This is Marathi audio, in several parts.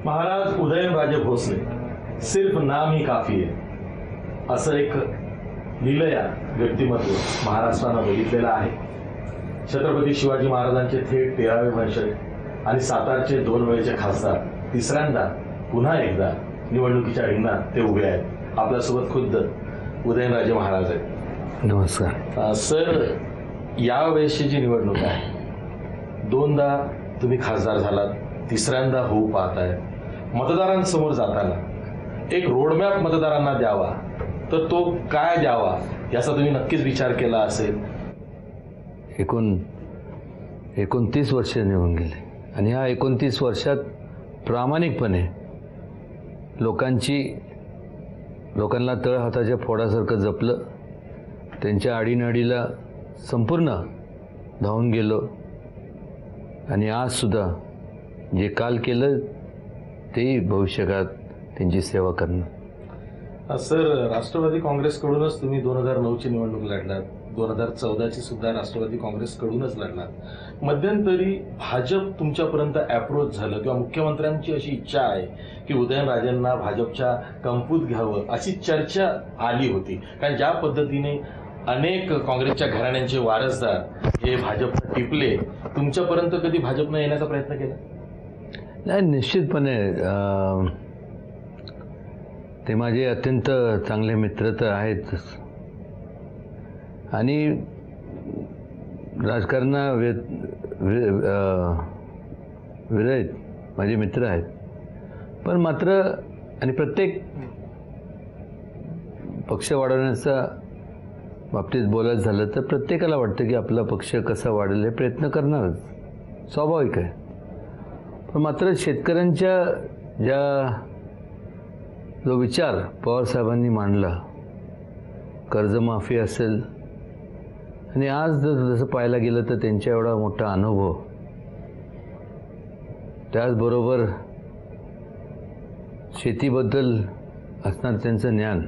महाराज उदयनराजे भोसले सिर्फ नाम ही काफी आहे असं एक लिलया व्यक्तिमत्व महाराष्ट्रानं बघितलेलं आहे. छत्रपती शिवाजी महाराजांचे थेट 13वे वंशज आणि सातारचे 2 वेळचे खासदार तिसऱ्यांदा पुन्हा एकदा निवडणुकीच्या रिंगणात ते उभे आहेत. आपल्यासोबत खुद्द उदयनराजे महाराज आहेत. नमस्कार सर. यावेळेसची जी निवडणूक आहे, 2दा तुम्ही खासदार झालात, तिसऱ्यांदा होऊ पाहताय. मतदारांसमोर जाताना एक रोडमॅप मतदारांना द्यावा तर तो काय द्यावा याचा तुम्ही नक्कीच विचार केला असेल. 29 वर्ष निघून गेले आणि ह्या 29 वर्षात प्रामाणिकपणे लोकांना तळहाताच्या फोडासारखं जपलं. त्यांच्या आडीनडीला संपूर्ण धावून गेलो आणि आजसुद्धा जे काल केलं तेही भविष्यकाळात त्यांची सेवा करणं. सर, राष्ट्रवादी काँग्रेसकडूनच तुम्ही 2009ची निवडणूक लढलात, 2014ची सुद्धा राष्ट्रवादी काँग्रेसकडूनच लढलात. मध्यंतरी भाजप तुमच्यापर्यंत अप्रोच झालं किंवा मुख्यमंत्र्यांची अशी इच्छा आहे की उदयनराजेंना भाजपच्या कंपूत घ्यावं अशी चर्चा आली होती. कारण ज्या पद्धतीने अनेक काँग्रेसच्या घराण्यांचे वारसदार हे भाजप टिपले, तुमच्यापर्यंत कधी भाजपनं येण्याचा प्रयत्न केला? नाही, निश्चितपणे ते माझे अत्यंत चांगले मित्र तर आहेतच आणि राजकारणा विरहित माझे मित्र आहेत. पण मात्र आणि प्रत्येक पक्ष वाढवण्याचा बाबतीत बोलायचं झालं तर प्रत्येकाला वाटतं की आपला पक्ष कसा वाढेल हे प्रयत्न करणारच, स्वाभाविक आहे. पण मात्र शेतकऱ्यांच्या जो विचार पवारसाहेबांनी मांडला, कर्जमाफी असेल आणि आज जसं पाहायला गेलं तर त्यांच्या एवढा मोठा अनुभव, त्याचबरोबर शेतीबद्दल असणारं त्यांचं ज्ञान,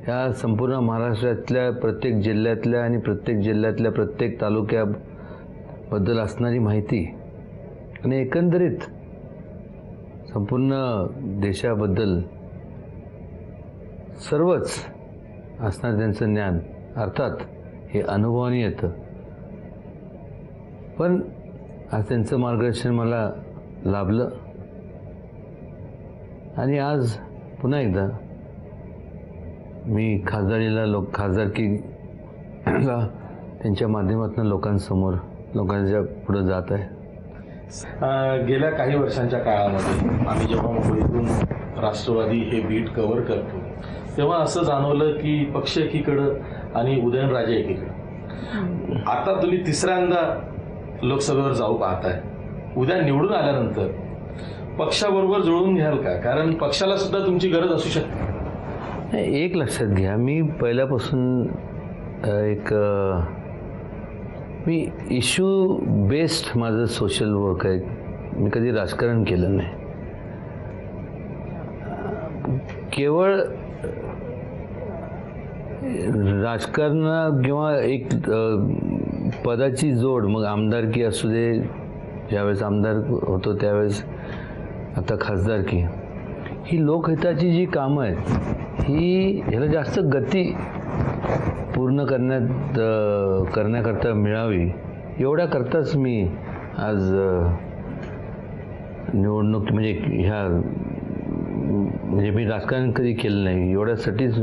ह्या संपूर्ण महाराष्ट्रातल्या प्रत्येक जिल्ह्यातल्या आणि प्रत्येक जिल्ह्यातल्या प्रत्येक तालुक्याबद्दल असणारी माहिती आणि एकंदरीत संपूर्ण देशाबद्दल सर्वच असणारं त्यांचं ज्ञान, अर्थात हे अनुभवाने येतं. पण आज त्यांचं मार्गदर्शन मला लाभलं आणि आज पुन्हा एकदा मी खासदारकीला त्यांच्या माध्यमातून लोकांच्या पुढे जात आहे. गेल्या काही वर्षांच्या काळामध्ये आम्ही जेव्हा मुंबईतून राष्ट्रवादी हे बीट कव्हर करतो तेव्हा असं जाणवलं की पक्ष एकीकडं आणि उदयनराजे एकीकडं. आता तुम्ही तिसऱ्यांदा लोकसभेवर जाऊ पाहताय. उद्या निवडून आल्यानंतर पक्षाबरोबर जुळून घ्याल का? कारण पक्षाला सुद्धा तुमची गरज असू शकते. एक लक्षात घ्या, मी पहिल्यापासून मी इश्यू बेस्ड माझं सोशल वर्क आहे. मी कधी राजकारण केलं नाही. केवळ राजकारण किंवा एक पदाची जोड, मग आमदारकी असू दे, ज्यावेळेस आमदार होतो त्यावेळेस, आता खासदारकी, ही लोकहिताची जी कामं आहेत ही ह्याला जास्त गती पूर्ण करण्याकरता मिळावी एवढ्याकरताच मी आज निवडणूक म्हणजे मी राजकारण कधी केलं नाही, एवढ्यासाठीच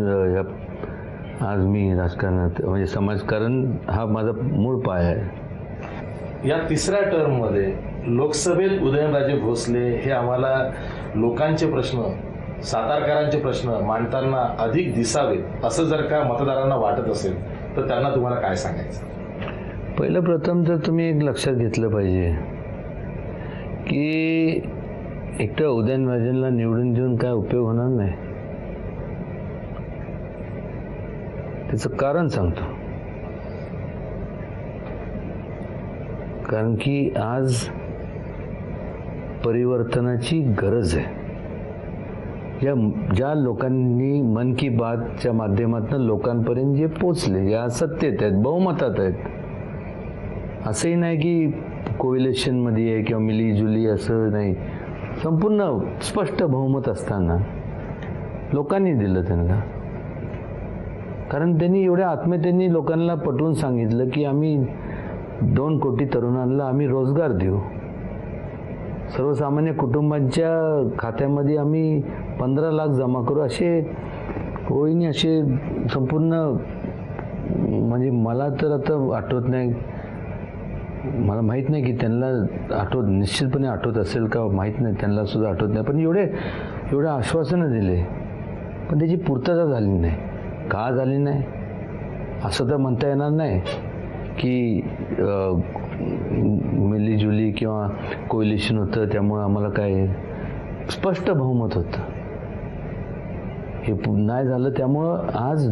आज मी राजकारणात म्हणजे समाजकारण हा माझा मूळ पाय आहे. या तिसऱ्या टर्ममध्ये लोकसभेत उदयनराजे भोसले हे आम्हाला लोकांचे प्रश्न, सातारकरांचे प्रश्न मांडताना अधिक दिसावेत असं जर का मतदारांना वाटत असेल तर त्यांना तुम्हाला काय सांगायचं? पहिलं प्रथम तर तुम्ही एक लक्षात घेतलं पाहिजे की एकटं उदयनराजेंना निवडून देऊन काय उपयोग होणार नाही. त्याचं कारण सांगतो. कारण की आज परिवर्तनाची गरज आहे. ज्या लोकांनी मन की बातच्या माध्यमातून लोकांपर्यंत जे पोचले, ज्या सत्तेत आहेत, बहुमतात आहेत, असंही नाही की कोइलेशनमध्ये आहे किंवा मिलीजुली, असं नाही. संपूर्ण स्पष्ट बहुमत असताना लोकांनी दिलं त्यांना. कारण त्यांनी एवढ्या आत्मीयतेने लोकांना पटवून सांगितलं की आम्ही 2 कोटी तरुणांना आम्ही रोजगार देऊ. सर्वसामान्य कुटुंबांच्या खात्यामध्ये आम्ही 15 लाख जमा करू. असे ओळीने असे संपूर्ण, म्हणजे मला तर आता आठवत नाही, मला माहीत नाही की त्यांना निश्चितपणे आठवत असेल का माहीत नाही, त्यांना सुद्धा आठवत नाही. पण एवढे आश्वासनं दिले पण त्याची पूर्तता झाली नाही. का झाली नाही असं तर म्हणता येणार नाही की मिलीजुली किंवा कोएलिशन होतं त्यामुळं आम्हाला काय, स्पष्ट बहुमत होतं. हे नाही झालं. त्यामुळं आज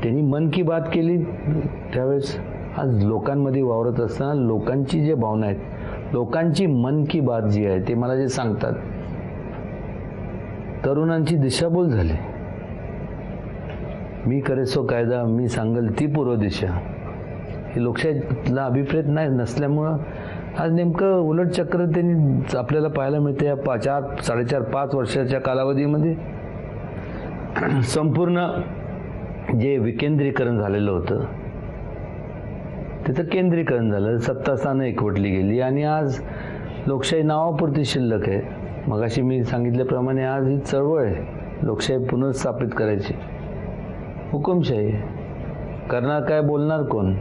त्यांनी मन की बात केली त्यावेळेस. आज लोकांमध्ये वावरत असताना लोकांची जे भावना आहेत, लोकांची मन की बात जी आहे ते मला जे सांगतात, तरुणांची दिशाभूल झाली. मी करेसो कायदा, मी सांगल ती पूर्व दिशा, ही लोकशाहीला अभिप्रेत नाही नसल्यामुळं आज नेमकं उलट चक्र त्यांनी आपल्याला पाहायला मिळते. या 4.5 वर्षाच्या कालावधीमध्ये संपूर्ण जे विकेंद्रीकरण झालेलं होतं त्याचं केंद्रीकरण झालं, सत्तास्थानं एकवटली गेली आणि आज लोकशाही नावापुरती शिल्लक आहे. मगाशी मी सांगितल्याप्रमाणे आज ही चळवळ आहे लोकशाही पुनर्स्थापित करायची. हुकुमशाही करणार काय, बोलणार कोण?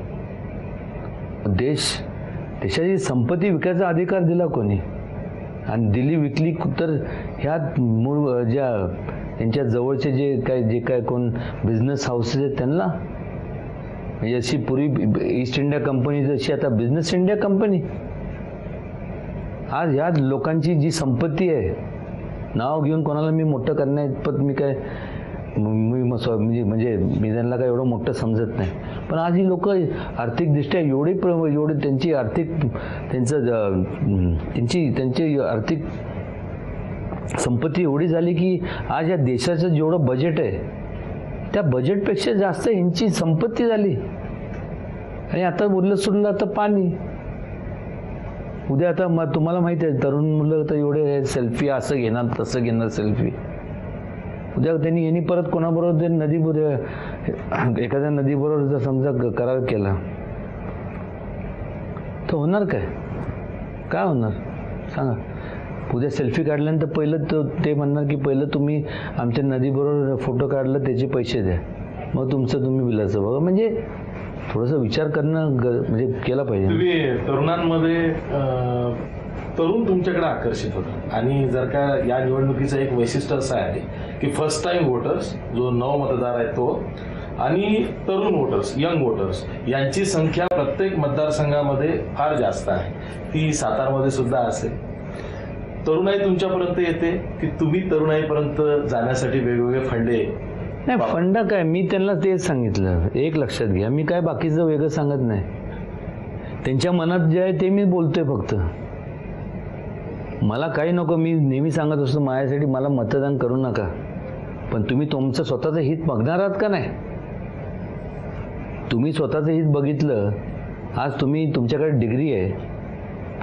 देशाची संपत्ती विकायचा अधिकार दिला कोणी? आणि दिली विकली तर ह्या मूळ ज्या त्यांच्या जवळचे जे काय कोण बिझनेस हाऊसेस आहेत त्यांना, म्हणजे अशी पूर्वी ईस्ट इंडिया कंपनी जशी आता बिझनेस इंडिया कंपनी, आज ह्या लोकांची जी संपत्ती आहे, नाव घेऊन कोणाला मी मोठं करण्याइतपत मी काय म्हणजे मी त्यांना काय एवढं मोठं समजत नाही. पण आज ही लोक आर्थिकदृष्ट्या एवढी त्यांची आर्थिक संपत्ती एवढी झाली की आज या देशाचं जेवढं बजेट आहे त्या बजेटपेक्षा जास्त यांची संपत्ती झाली. आणि आता उरलं सुरलं आता पाणी. उद्या आता तुम्हाला माहिती आहे तरुण मुलं तर एवढे सेल्फी असं घेणार तसं घेणार सेल्फी. उद्या यांनी परत कोणाबरोबर ते एखाद्या नदीबरोबर जर समजा करार केला तर होणार काय होणार सांगा? उद्या सेल्फी काढल्यानंतर पहिलं ते म्हणणार की पहिलं तुम्ही आमच्या नदीबरोबर फोटो काढला त्याचे पैसे द्या, मग तुमचं तुम्ही बिलाचं बघा. म्हणजे थोडंसं विचार करणं म्हणजे केला पाहिजे. तुम्ही तरुणांमध्ये तरुण तुमच्याकडे आकर्षित होतात आणि जर का या निवडणुकीचं एक वैशिष्ट्य असं आहे की फर्स्ट टाइम वोटर्स जो नव मतदार आहे तो आणि तरुण वोटर्स, यंग वोटर्स यांची संख्या प्रत्येक मतदारसंघामध्ये फार जास्त आहे. ती सातारमध्ये सुद्धा असेल. तरुणाई तुमच्यापर्यंत येते की तुम्ही तरुणाईपर्यंत जाण्यासाठी वेगवेगळे फंडे? नाही, फंड काय, मी त्यांना तेच सांगितलं. एक लक्षात घ्या, मी काय बाकीचं वेगळं सांगत नाही. त्यांच्या मनात जे आहे ते मी बोलतोय फक्त. मला काही नको. मी नेहमी सांगत असतो माझ्यासाठी मला मतदान करू नका, पण तुम्ही तुमचं स्वतःचं हित बघणार आहात का नाही? तुम्ही स्वतःचं हित बघितलं. आज तुमच्याकडे डिग्री आहे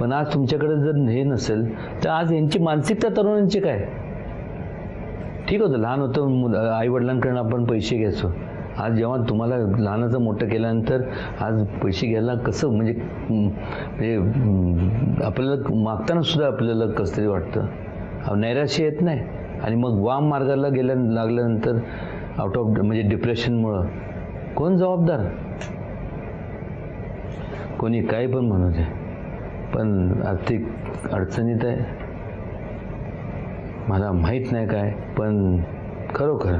पण आज तुमच्याकडे जर हे नसेल तर आज यांची मानसिकता तरुणांची काय? ठीक होतं, लहान होतं, आई वडिलांकडून आपण पैसे घ्यायचो. आज जेव्हा तुम्हाला लहानाचं मोठं केल्यानंतर आज पैसे घ्यायला कसं म्हणजे आपल्याला मागताना सुद्धा आपल्याला कसं तरी वाटतं. नैराश्य येत नाही आणि मग वाम मार्गाला लागल्यानंतर आउट ऑफ म्हणजे डिप्रेशनमुळं कोण जबाबदार? कोणी काही पण म्हणू दे, पण आर्थिक अडचणीत आहे. मला माहीत नाही काय, पण खरोखर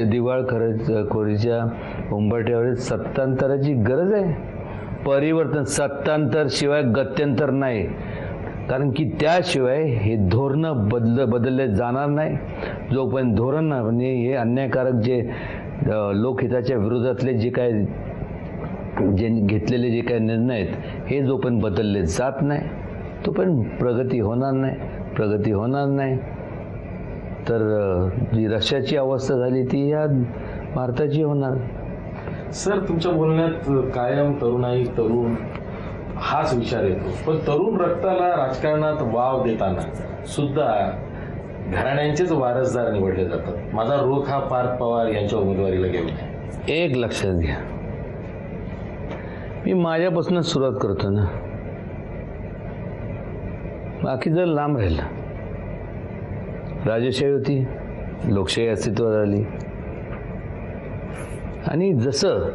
दिवाळखोरीच्या उंबरठ्यावर सत्तांतराची गरज आहे. परिवर्तन, सत्तांतर शिवाय गत्यंतर नाही. कारण की त्याशिवाय हे धोरणं बदलले जाणार नाही. जोपर्यंत धोरण म्हणजे हे अन्यायकारक जे लोकहिताच्या विरोधातले जे काय घेतलेले जे काही निर्णय आहेत हे जोपर्यंत बदलले जात नाही तोपर्यंत प्रगती होणार नाही. तर जी रशियाची अवस्था झाली ती या भारताची होणार. सर, तुमच्या बोलण्यात कायम तरुण हाच विचार येतो. पण तरुण रक्ताला राजकारणात वाव देताना सुद्धा घराण्यांचेच वारसदार निवडले जातात. माझा रोख हा पार्थ पवार यांच्या उमेदवारीला घेऊन आहे. एक लक्षात घ्या, मी माझ्यापासूनच सुरुवात करतो ना, बाकी जर लांब राहिलं. राजेशाही होती, लोकशाही अस्तित्वात आली, आणि जसं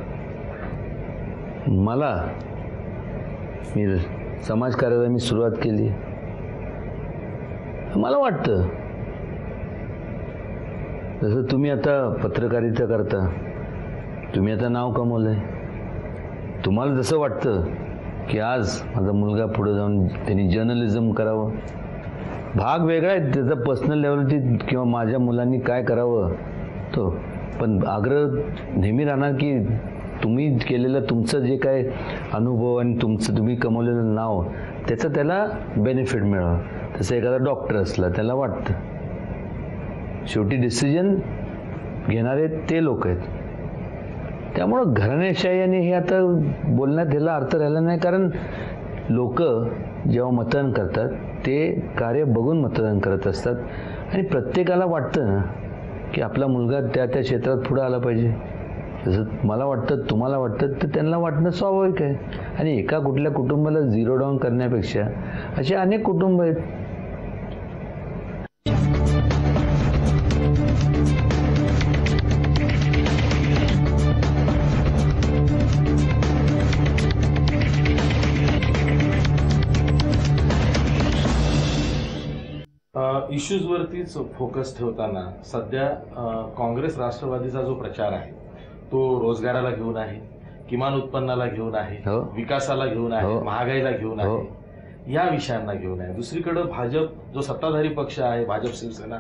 मी समाजकार्याला मी सुरुवात केली, मला वाटतं जसं तुम्ही आता पत्रकारिता करता, तुम्ही आता नाव कमवलंय, तुम्हाला जसं वाटतं की आज माझा मुलगा पुढे जाऊन त्यांनी जर्नलिझम करावं, भाग वेगळा आहे त्याचा पर्सनल लेवलवरती, किंवा माझ्या मुलांनी काय करावं तो, पण आग्रह नेहमी राहणार की तुम्ही केलेलं तुमचं जे काय अनुभव आणि तुम्ही कमवलेलं नाव त्याचं त्याला बेनिफिट मिळावं. तसं एखादा डॉक्टर असला त्याला वाटतं, शेवटी डिसिजन घेणारे ते लोक आहेत. त्यामुळं घराणेशाही आणि हे आता बोलण्यात ह्याला अर्थ राहिला नाही, कारण लोक जेव्हा मतदान करतात ते कार्य बघून मतदान करत असतात, आणि प्रत्येकाला वाटतं ना की आपला मुलगा त्या क्षेत्रात पुढे आला पाहिजे. जसं मला वाटतं, तुम्हाला वाटतं, तर त्यांना वाटणं स्वाभाविक आहे. आणि एका कुठल्या कुटुंबाला झिरो डाऊन करण्यापेक्षा असे अनेक कुटुंब आहेत. इश्यूजवरतीच फोकस ठेवताना सध्या काँग्रेस राष्ट्रवादीचा जो प्रचार आहे तो रोजगाराला घेऊन आहे, किमान उत्पन्नाला घेऊन आहे, विकासाला घेऊन आहे, महागाईला घेऊन आहे, या विषयांना घेऊन आहे. दुसरीकडे भाजप जो सत्ताधारी पक्ष आहे, भाजप शिवसेना,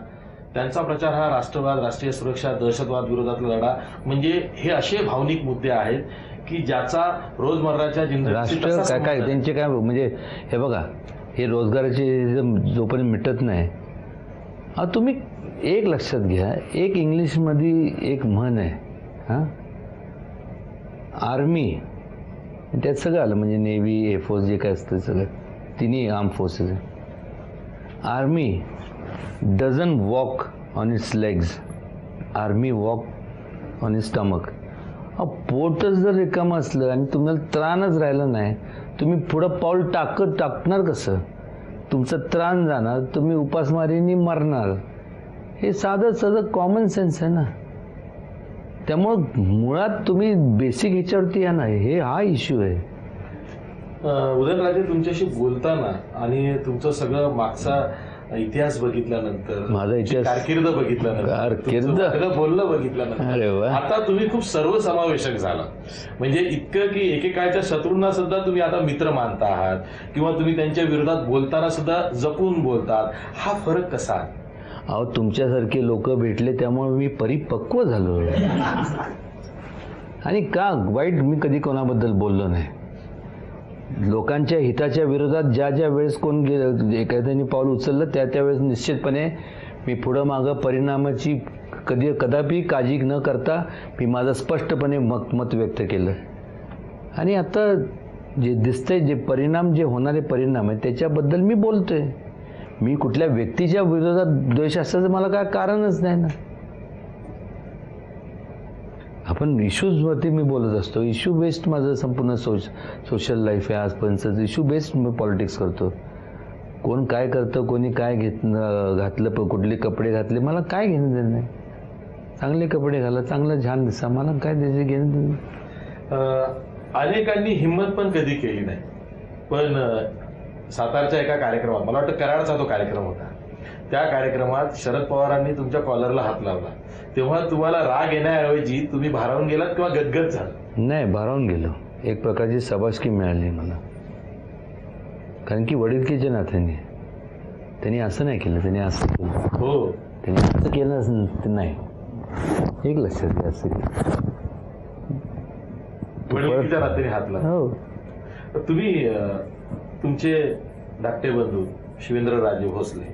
त्यांचा प्रचार हा राष्ट्रवाद, राष्ट्रीय सुरक्षा, दहशतवाद विरोधातला लढा, म्हणजे हे असे भावनिक मुद्दे आहेत की ज्याचा रोजमर्राच्या राष्ट्र काय त्यांचे काय म्हणजे हे बघा, हे रोजगाराचे जोपर्यंत मिटत नाही. तुम्ही एक लक्षात घ्या, एक इंग्लिशमध्ये एक म्हण आहे, हां, आर्मी त्यात सगळं आलं, म्हणजे नेव्ही, एअरफोर्स जे काय असतं सगळं, तिन्ही arm forces. Army doesn't walk on it's legs, army walk on it's stomach. पोटच जर रिकामं असलं आणि तुम्हाला त्राणच राहिलं नाही, तुम्ही पुढं पाऊल टाकणार कसं? तुमचं त्राण जाणार, तुम्ही उपासमारीने मरणार. हे साधं कॉमन सेन्स आहे ना. त्यामुळं मुळात तुम्ही बेसिक ह्याच्यावरती या ना, हा इश्यू आहे. उदयनराजे, तुमच्याशी बोलताना आणि तुमचं सगळं मागचा इतिहास बघितल्यानंतर, माझा इतिहास, कारकीर्द बघितल्यानंतर, बोलणं बघितल्यानंतर, आता तुम्ही खूप सर्वसमावेशक झाला. म्हणजे इतकं की एकेकाळच्या शत्रूंना सुद्धा तुम्ही आता मित्र मानता आहात, किंवा तुम्ही त्यांच्या विरोधात बोलताना सुद्धा जपून बोलतात. हा फरक कसा? अहो, तुमच्यासारखे लोक भेटले त्यामुळे मी परिपक्व झालो. आणि का वाईट मी कधी कोणाबद्दल बोललो नाही. लोकांच्या हिताच्या विरोधात ज्या वेळेस कोण एखाद्याने पाऊल उचललं त्यावेळेस निश्चितपणे मी पुढं मागं परिणामाची कदापि काळजी न करता मी माझं स्पष्टपणे मत व्यक्त केलं. आणि आता जे दिसतंय, जे परिणाम, जे होणारे परिणाम आहेत त्याच्याबद्दल मी बोलतोय. मी कुठल्या व्यक्तीच्या विरोधात द्वेष असायचं मला काय कारणच नाही ना. आपण इश्यूजवरती मी बोलत असतो. इश्यू बेस्ड माझं संपूर्ण सोशल लाईफ आहे आजपर्यंत. इश्यू बेस्ड मी पॉलिटिक्स करतो. कोण काय करतं, कोणी काय घातलं, कुठले कपडे घातले, मला काय घेणं देणं नाही. चांगले कपडे घाला, चांगलं छान दिसा, मला काय त्याचे घेणं देणं. अनेकांनी हिंमत पण कधी केली नाही. पण सातारच्या एका कार्यक्रमात, मला वाटतं कराडचा तो कार्यक्रम होता, त्या कार्यक्रमात शरद पवारांनी तुमच्या कॉलरला हात लावला. तेव्हा तुम्हाला राग येण्याऐवजी तुम्ही भारावून गेलात किंवा गदगद झाला? नाही, भारावून गेलो. एक प्रकारची शाबासकी मिळाली मला. कारण की वडीलकीच्या नात्याने त्यांनी असं नाही केलं, त्यांनी असं केलं. हो, त्यांनी असं केलं नाही. एक लक्षात घ्या, असं केलं. वडीलकीच्या नात्याने हात लावला. हो. तुम्ही तुमचे धाकटे बंधू शिवेंद्रराजे भोसले,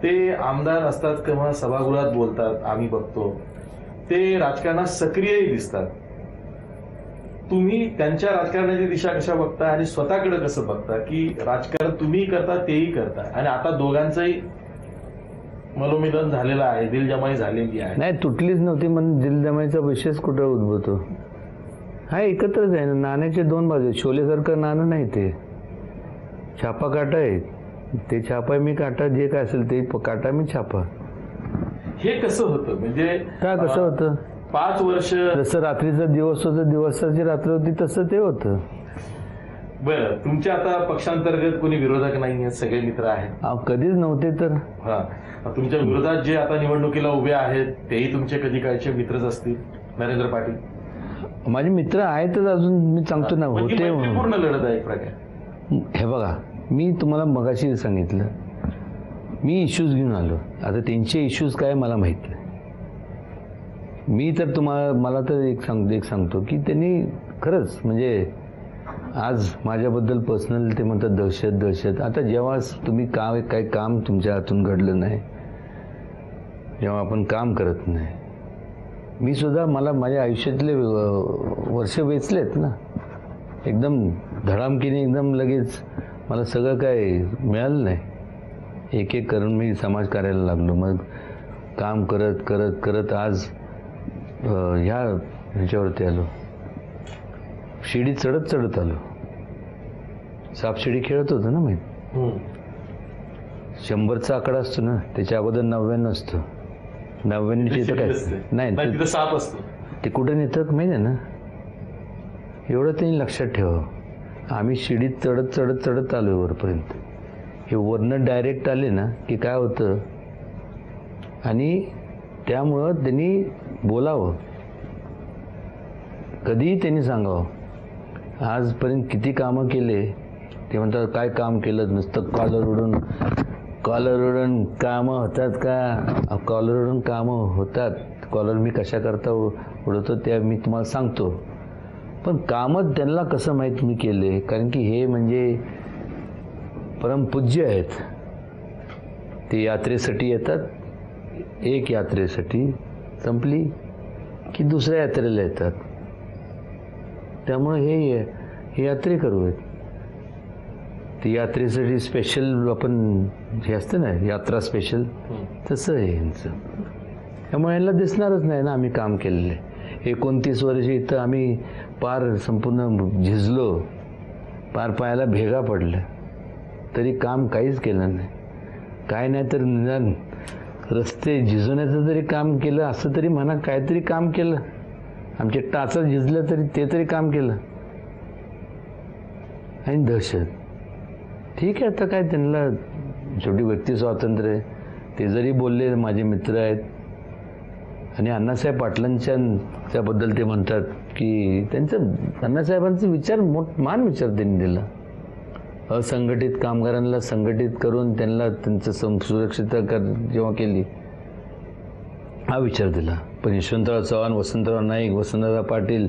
ते आमदार असतात किंवा सभागृहात बोलतात, आम्ही बघतो. ते राजकारणात सक्रियही दिसतात. तुम्ही त्यांच्या राजकारणाची दिशा कशा बघता आणि स्वतःकडे कसं बघता की राजकारण तुम्ही करता तेही करता आणि आता दोघांचंही मनोमिलन झालेलं आहे, दिलजमाई झालेली आहे. नाही, तुटलीच नव्हती म्हणून दिलजमाईचा विषयच कुठं उद्भवतो. हा एकत्रच आहे ना, नाण्याचे दोन बाजू. शोलेसारखं नाणं नाही ते, छापा काटा आहे. ते छापा मी काटा, जे काय असेल ते काटा मी छापा. हे कसं होतं म्हणजे काय कसं होतं? 5 वर्ष जसं रात्रीचा दिवस होता, दिवसाची रात्र होती, तसं ते होतं. बरं, तुमच्या आता पक्षांतर्गत कोणी विरोधक नाही आहेत, सगळे मित्र आहेत. कधीच नव्हते तर. हा, तुमच्या विरोधात जे आता निवडणुकीला उभे आहेत तेही तुमचे कधी काळचे मित्रच असतील. नरेंद्र पाटील माझे मित्र आहेतच अजून, मी सांगतो ना, होते. पूर्ण लढत आहे एक प्रकारे. हे बघा, मी तुम्हाला मगाशी सांगितलं, मी इश्यूज घेऊन आलो. आता त्यांचे इश्यूज काय मला माहित नाही. मी तर मला तर एक सांगतो की त्यांनी खरंच म्हणजे आज माझ्याबद्दल पर्सनल ते म्हणतात दहशत. आता जेव्हा तुम्ही काही काम तुमच्या हातून घडलं नाही, जेव्हा आपण काम करत नाही, मी सुद्धा मला माझ्या आयुष्यातले वर्ष वेचलेत ना, एकदम धडामकीने, एकदम लगेच मला सगळं काय मिळालं नाही. एक एक करून मी समाज कार्याला लागलो. मग काम करत करत करत आज ह्याच्यावरती आलो, शिडी चढत आलो. सापशिडी खेळत होतो ना मी. 100चा आकडा असतो ना, त्याच्या अगोदर 99 असतो. 99 तर काय नाही, साप असतो. ते कुठे नेतात माहिती आहे ना. एवढं त्यांनी लक्षात ठेवावं. आम्ही शिडीत चढत आलो वरपर्यंत. हे वरनं डायरेक्ट आले ना की काय होतं, आणि त्यामुळं त्यांनी बोलावं, कधीही त्यांनी सांगावं. आजपर्यंत किती कामं केले ते म्हणतात, काय काम केलं, नुसतं कॉलर उडून कामं होतात का? कॉलर उडून कामं होतात. कॉलर मी कशा करता उडवतो ते मी तुम्हाला सांगतो. पण कामं त्यांना कसं माहीत मी केले, कारण की हे म्हणजे परमपूज्य आहेत. ते यात्रेसाठी येतात, एक यात्रेसाठी संपली की दुसऱ्या यात्रेला येतात. त्यामुळे हे यात्रेकरू आहेत. ती यात्रेसाठी स्पेशल आपण हे असतं ना, यात्रा स्पेशल, तसं आहे यांचं. त्यामुळे यांना दिसणारच नाही ना आम्ही काम केलेले. 29 वर्ष इथं आम्ही पार संपूर्ण झिजलो, पार पायाला भेगा पडल्या, तरी काम काहीच केलं नाही. काय नाही तर निदान रस्ते झिजवण्याचं तरी काम केलं, असं तरी म्हणा, काहीतरी काम केलं. आमचे टाचं झिजलं तरी ते तरी काम केलं. आणि दहशत, ठीक आहे, आता काय त्यांना शेवटी व्यक्ती स्वातंत्र्य आहे. ते जरी बोलले, माझे मित्र आहेत. आणि अण्णासाहेब पाटलांच्या त्याबद्दल ते म्हणतात की अण्णासाहेबांचा विचार मान विचार त्यांनी दिला. असंघटित कामगारांना संघटित करून त्यांना त्यांचं सुरक्षितता जेव्हा केली, हा विचार दिला. पण यशवंतराव चव्हाण, वसंतराव नाईक, वसंतराव पाटील,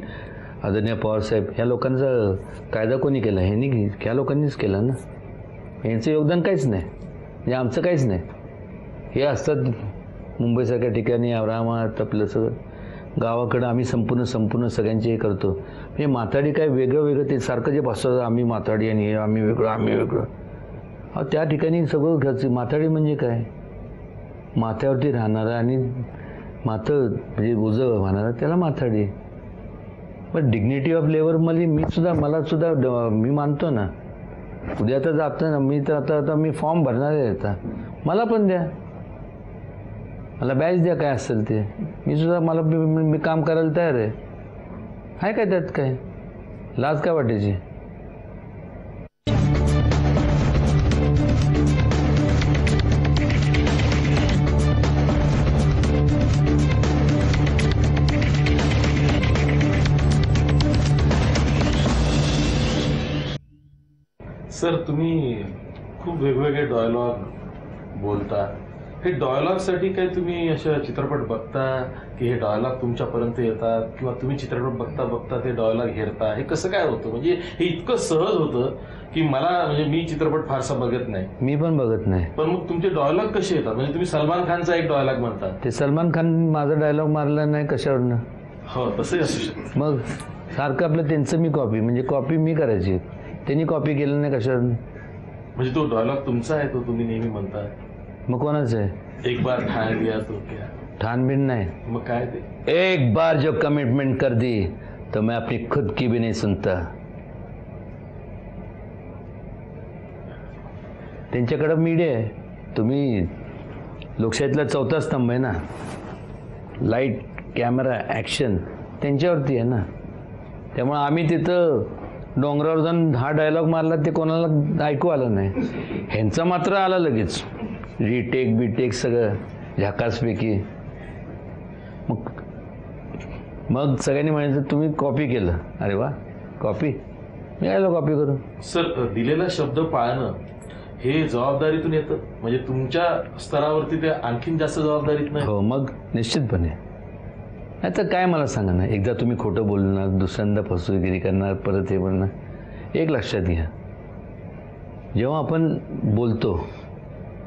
आदरणीय पवारसाहेब, ह्या लोकांचा कायदा कोणी केला? ह्या लोकांनीच केला ना. यांचं योगदान काहीच नाही, म्हणजे आमचं काहीच नाही. हे असतात मुंबईसारख्या ठिकाणी, औरंगाबाद, आपलं सगळं गावाकडं आम्ही संपूर्ण सगळ्यांचे हे करतो. म्हणजे माथाडी काय वेगळं ते सारखं जे भासतं, आम्ही माथाडी आणि हे आम्ही वेगळं. त्या ठिकाणी सगळं घरचं. माथाडी म्हणजे काय? माथ्यावरती राहणारा आणि माथं म्हणजे उजं वाहणारा, त्याला माथाडी. पण डिग्निटी ऑफ लेबर मध्ये मला सुद्धा मी मानतो ना. उद्या तर जातो ना मी, तर आता मी फॉर्म भरणार आहे. आता मला पण द्या, मला बॅच द्या, काय असेल ते. मी सुद्धा मी काम करायला तयार आहे काय त्यात काय लाज काय वाटायची? सर, तुम्ही खूप वेगवेगळे डायलॉग बोलता. हे डायलॉगसाठी काय तुम्ही अशा चित्रपट बघता की हे डायलॉग तुमच्यापर्यंत येतात, किंवा तुम्ही चित्रपट बघता बघता ते डायलॉग हेरता? हे कसं काय होतं? म्हणजे हे इतकं सहज होतं की म्हणजे मी चित्रपट फारसा बघत नाही. मी पण बघत नाही. पण मग तुमचे डायलॉग कसे येतात? म्हणजे तुम्ही सलमान खानचा एक डायलॉग म्हणता. ते सलमान खान माझा डायलॉग मारला नाही कशावरनं? हो, तसंही असू शकतं. मग सारखं आपलं त्यांचं मी कॉपी, म्हणजे कॉपी मी करायची, त्यांनी कॉपी केलं नाही कशावर. म्हणजे तो डायलॉग तुमचा आहे, तो तुम्ही नेहमी म्हणता. मग कोणाचं आहे? एक बार ठाण लिया तो क्या. ठाणबिण नाही. मग काय ते? एक बार जो कमिटमेंट कर दी तो मैं अपनी खुद की भी नहीं सुनता. त्यांच्याकडे मीडिया आहे. तुम्ही लोकशाहीतला चौथा स्तंभ आहे ना. लाईट, कॅमेरा, ॲक्शन त्यांच्यावरती आहे ना. त्यामुळे आम्ही तिथं डोंगरावर जाऊन हा डायलॉग मारला ते कोणाला ऐकू आलं नाही. ह्यांचा मात्र आला लगेच, रिटेक बिटेक सगळं झाकासपैकी. मग सगळ्यांनी म्हणायचं तुम्ही कॉपी केलं. अरे वा, कॉपी, मी आलो कॉपी करून. सर, दिलेला शब्द पाळणं हे जबाबदारीतून येतं, म्हणजे तुमच्या स्तरावरती ते आणखीन जास्त जबाबदारीत नाही? हो, मग निश्चितपणे. आता काय मला सांगा ना, एकदा तुम्ही खोटं बोलणार, दुसऱ्यांदा फसवेगिरी करणार, परत हे बोलणार. एक लक्षात घ्या, जेव्हा आपण बोलतो,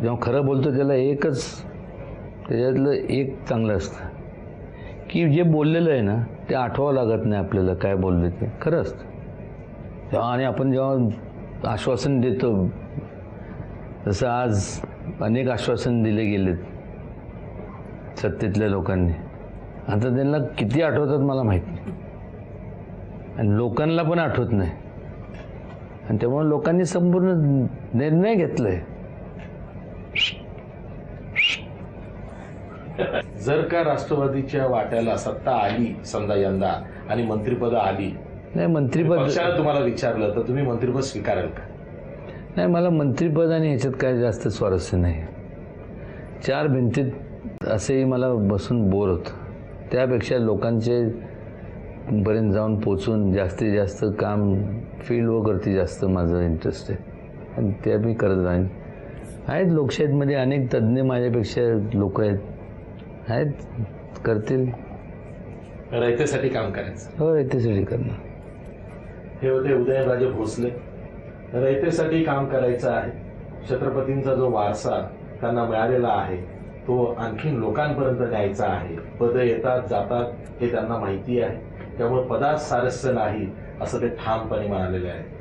जेव्हा खरं बोलतो त्याला एकच, त्याच्यातलं एक चांगलं असतं की जे बोललेलं आहे ना ते आठवावं लागत नाही आपल्याला, काय बोलले ते खरं असतं. तेव्हा आणि आपण जेव्हा आश्वासन देतो, जसं आज अनेक आश्वासन दिले गेलेत सत्तेतल्या लोकांनी, आता त्यांना किती आठवतात मला माहीत नाही, आणि लोकांना पण आठवत नाही. आणि त्यामुळे लोकांनी संपूर्ण निर्णय घेतलाय. जर का राष्ट्रवादीच्या वाट्याला सत्ता आली समजा यंदा आणि मंत्रिपद आली, नाही मंत्रिपद पक्षाने तुम्हाला विचारलं तर तुम्ही मंत्रिपद स्वीकाराल का? नाही, मला मंत्रिपद आणि ह्याच्यात काय जास्त स्वारस्य नाही. चार भिंतीत असेही मला बसून बोर होतं. त्यापेक्षा लोकांचे पर्यंत जाऊन पोचून जास्तीत जास्त काम फील्ड वर्कवरती जास्त माझं इंटरेस्ट आहे, आणि ते मी करत राहीन. आहेत लोकशाहीमध्ये अनेक तज्ज्ञ माझ्यापेक्षा लोक आहेत, करतील. रयतेसाठी काम करायचं. हो, रयतेसाठी करणार. हे होते उदयनराजे भोसले. रयतेसाठी काम करायचं आहे. छत्रपतींचा जो वारसा त्यांना मिळालेला आहे तो आणखीन लोकांपर्यंत न्यायचा आहे. पदं येतात जातात हे त्यांना माहिती आहे, त्यामुळे पदात सारस्य नाही असं ते ठामपणे म्हणालेले आहे.